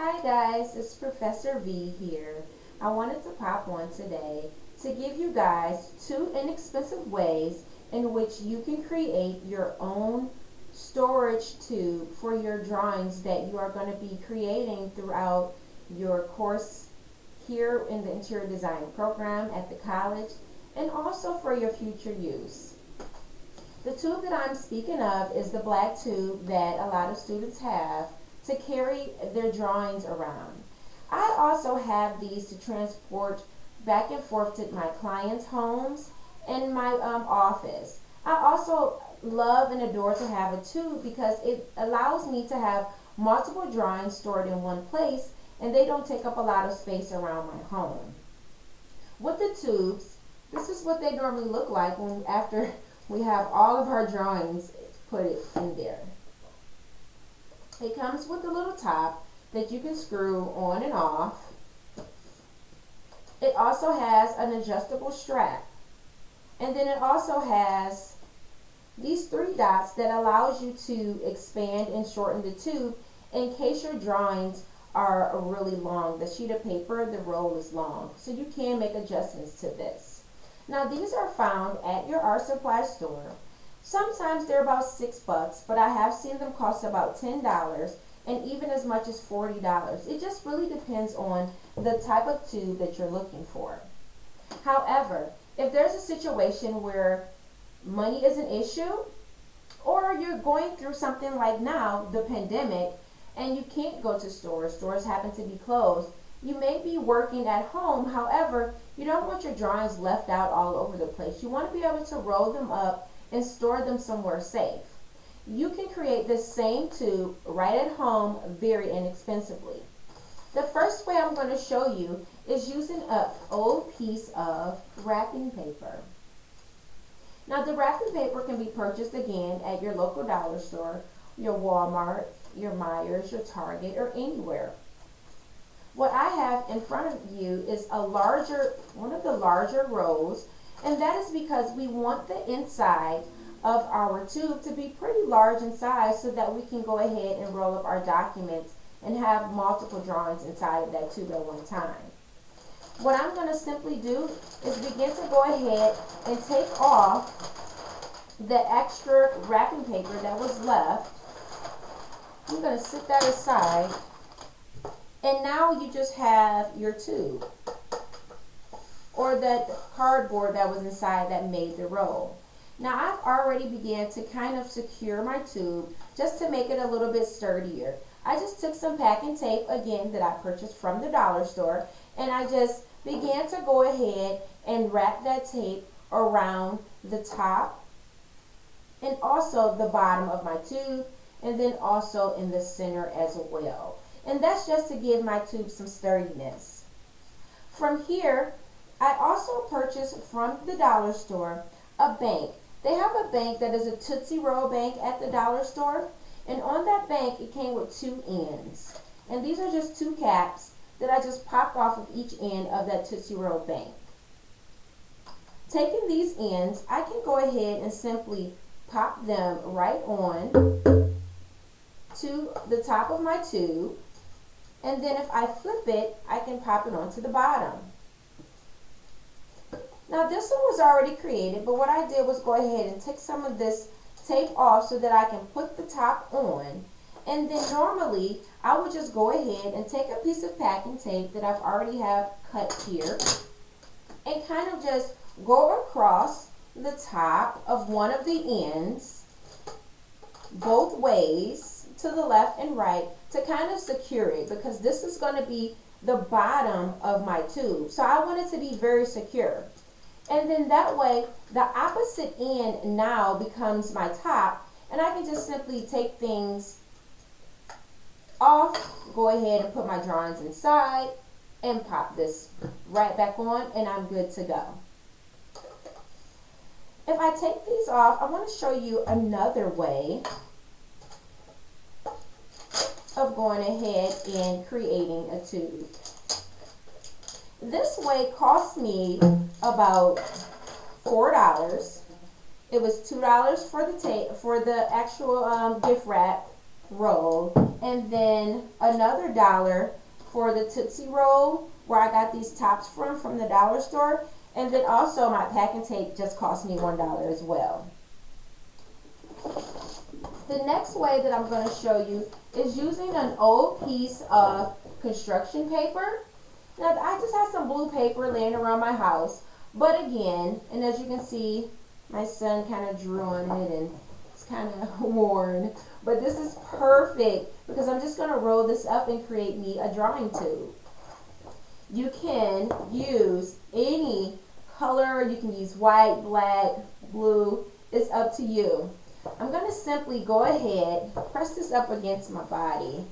Hi guys, it's Professor V here. I wanted to pop on today to give you guys two inexpensive ways in which you can create your own storage tube for your drawings that you are going to be creating throughout your course here in the interior design program at the college and also for your future use. The tube that I'm speaking of is the black tube that a lot of students have to carry their drawings around. I also have these to transport back and forth to my clients' homes and my office. I also love and adore to have a tube because it allows me to have multiple drawings stored in one place and they don't take up a lot of space around my home. With the tubes, this is what they normally look like after we have all of our drawings put in there. It comes with a little top that you can screw on and off. It also has an adjustable strap. And then it also has these three dots that allows you to expand and shorten the tube in case your drawings are really long. The sheet of paper, the roll is long. So you can make adjustments to this. Now these are found at your art supply store. Sometimes they're about $6, but I have seen them cost about $10 and even as much as $40. It just really depends on the type of tube that you're looking for. However, if there's a situation where money is an issue or you're going through something like now, the pandemic, and you can't go to stores happen to be closed, you may be working at home. However, you don't want your drawings left out all over the place. You want to be able to roll them up and store them somewhere safe. You can create this same tube right at home very inexpensively. The first way I'm going to show you is using an old piece of wrapping paper. Now the wrapping paper can be purchased again at your local dollar store, your Walmart, your Myers, your Target, or anywhere. What I have in front of you is one of the larger rolls, and that is because we want the inside of our tube to be pretty large in size so that we can go ahead and roll up our documents and have multiple drawings inside of that tube at one time. What I'm going to simply do is begin to go ahead and take off the extra wrapping paper that was left. I'm going to set that aside, and now you just have your tube, or that cardboard that was inside that made the roll. Now I've already began to kind of secure my tube just to make it a little bit sturdier. I just took some packing tape again that I purchased from the dollar store, and I just began to go ahead and wrap that tape around the top and also the bottom of my tube, and then also in the center as well. And that's just to give my tube some sturdiness. From here, I also purchased from the dollar store a bank. They have a bank that is a Tootsie Roll bank at the dollar store. And on that bank, it came with two ends. And these are just two caps that I just popped off of each end of that Tootsie Roll bank. Taking these ends, I can go ahead and simply pop them right on to the top of my tube. And then if I flip it, I can pop it onto the bottom. Now this one was already created, but what I did was go ahead and take some of this tape off so that I can put the top on. And then normally I would just go ahead and take a piece of packing tape that I've already have cut here and kind of just go across the top of one of the ends both ways to the left and right to kind of secure it, because this is going to be the bottom of my tube. So I want it to be very secure. And then that way, the opposite end now becomes my top, and I can just simply take things off, go ahead and put my drawings inside, and pop this right back on, and I'm good to go. If I take these off, I want to show you another way of going ahead and creating a tube. This way cost me about $4. It was $2 for the tape, for the actual gift wrap, Roll, and then another dollar for the Tootsie Roll, where I got these tops from the dollar store. And then also my packing tape just cost me $1 as well. The next way that I'm going to show you is using an old piece of construction paper. Now I just had some blue paper laying around my house, but again, and as you can see, my son kind of drew on it and it's kind of worn, but this is perfect because I'm just going to roll this up and create me a drawing tube. You can use any color, you can use white, black, blue, it's up to you. I'm going to simply go ahead, press this up against my body,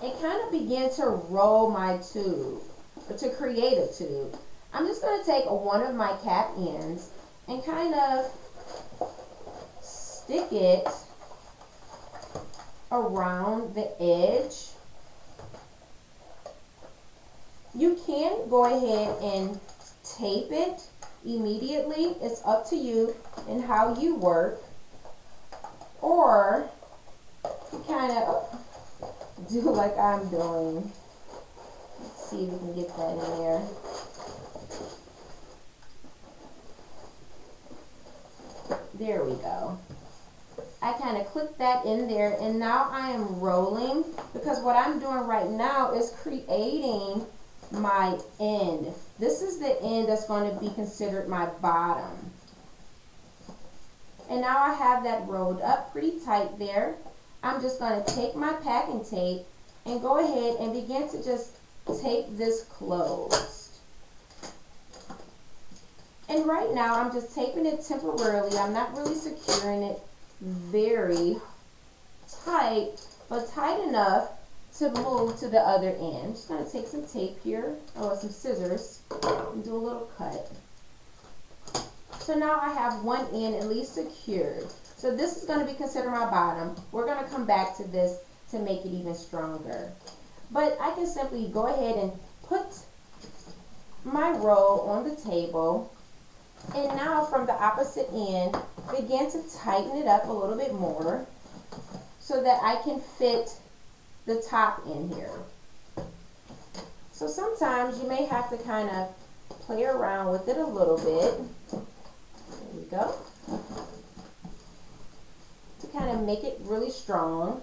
and kind of begin to roll my tube, or to create a tube. I'm just going to take one of my cap ends and kind of stick it around the edge. You can go ahead and tape it immediately. It's up to you and how you work. Or you kind of do like I'm doing. Let's see if we can get that in there. There we go. I kind of click that in there, and now I am rolling because what I'm doing right now is creating my end. This is the end that's going to be considered my bottom. And now I have that rolled up pretty tight there. I'm just going to take my packing tape and go ahead and begin to just tape this closed. And right now I'm just taping it temporarily. I'm not really securing it very tight, but tight enough to move to the other end. I'm just going to take some tape here, or some scissors, and do a little cut. So now I have one end at least secured. So this is going to be considered my bottom. We're going to come back to this to make it even stronger. But I can simply go ahead and put my roll on the table. And now from the opposite end, begin to tighten it up a little bit more so that I can fit the top in here. So sometimes you may have to kind of play around with it a little bit. There we go. To kind of make it really strong.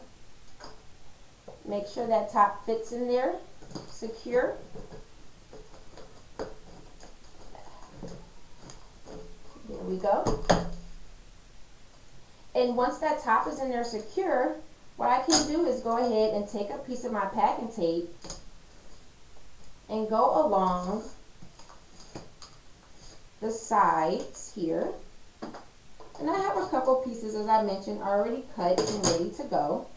Make sure that top fits in there, secure. There we go. And once that top is in there secure, what I can do is go ahead and take a piece of my packing tape and go along the sides here. And I have a couple pieces, as I mentioned, already cut and ready to go.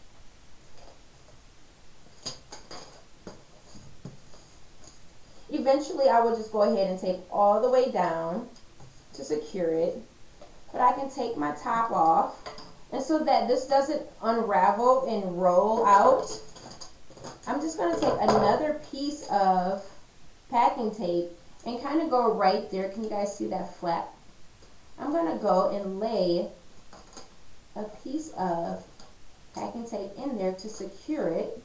Eventually, I will just go ahead and tape all the way down to secure it. But I can take my top off. And so that this doesn't unravel and roll out, I'm just going to take another piece of packing tape and kind of go right there. Can you guys see that flap? I'm going to go and lay a piece of packing tape in there to secure it.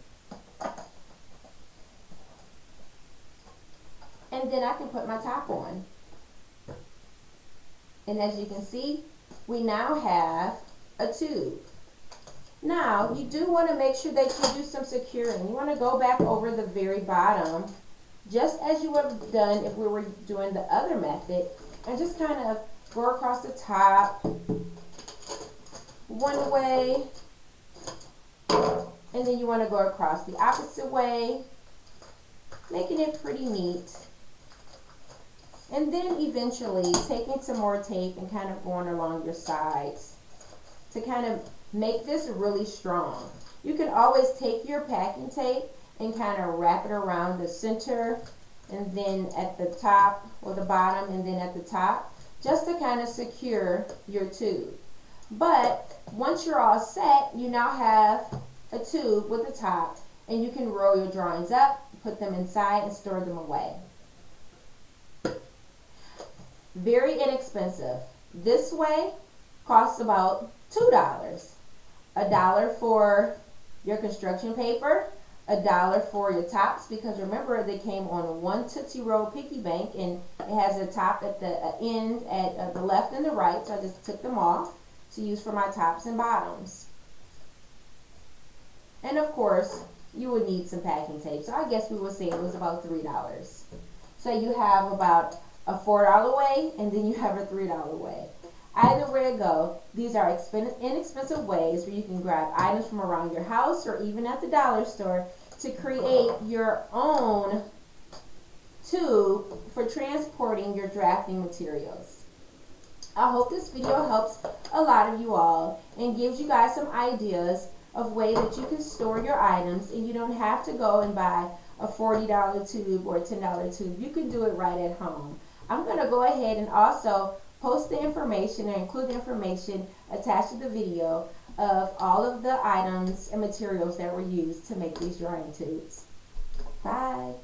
And then I can put my top on. And as you can see, we now have a tube. Now, you do want to make sure that you do some securing. You want to go back over the very bottom, just as you would have done if we were doing the other method, and just kind of go across the top one way, and then you want to go across the opposite way, making it pretty neat. And then eventually taking some more tape and kind of going along your sides to kind of make this really strong. You can always take your packing tape and kind of wrap it around the center, and then at the top or the bottom, and then at the top, just to kind of secure your tube. But once you're all set, you now have a tube with a top, and you can roll your drawings up, put them inside, and store them away. Very inexpensive. This way costs about $2. $1 for your construction paper, $1 for your tops, because remember they came on one Tootsie Roll piggy bank, and it has a top at the end at the left and the right, so I just took them off to use for my tops and bottoms. And of course, you would need some packing tape, so I guess we would say it was about $3. So you have about a $4 way, and then you have a $3 way. Either way it go, these are inexpensive ways where you can grab items from around your house or even at the dollar store to create your own tube for transporting your drafting materials. I hope this video helps a lot of you all and gives you guys some ideas of ways that you can store your items, and you don't have to go and buy a $40 tube or a $10 tube. You can do it right at home. I'm going to go ahead and also post the information or include the information attached to the video of all of the items and materials that were used to make these drying tubes. Bye.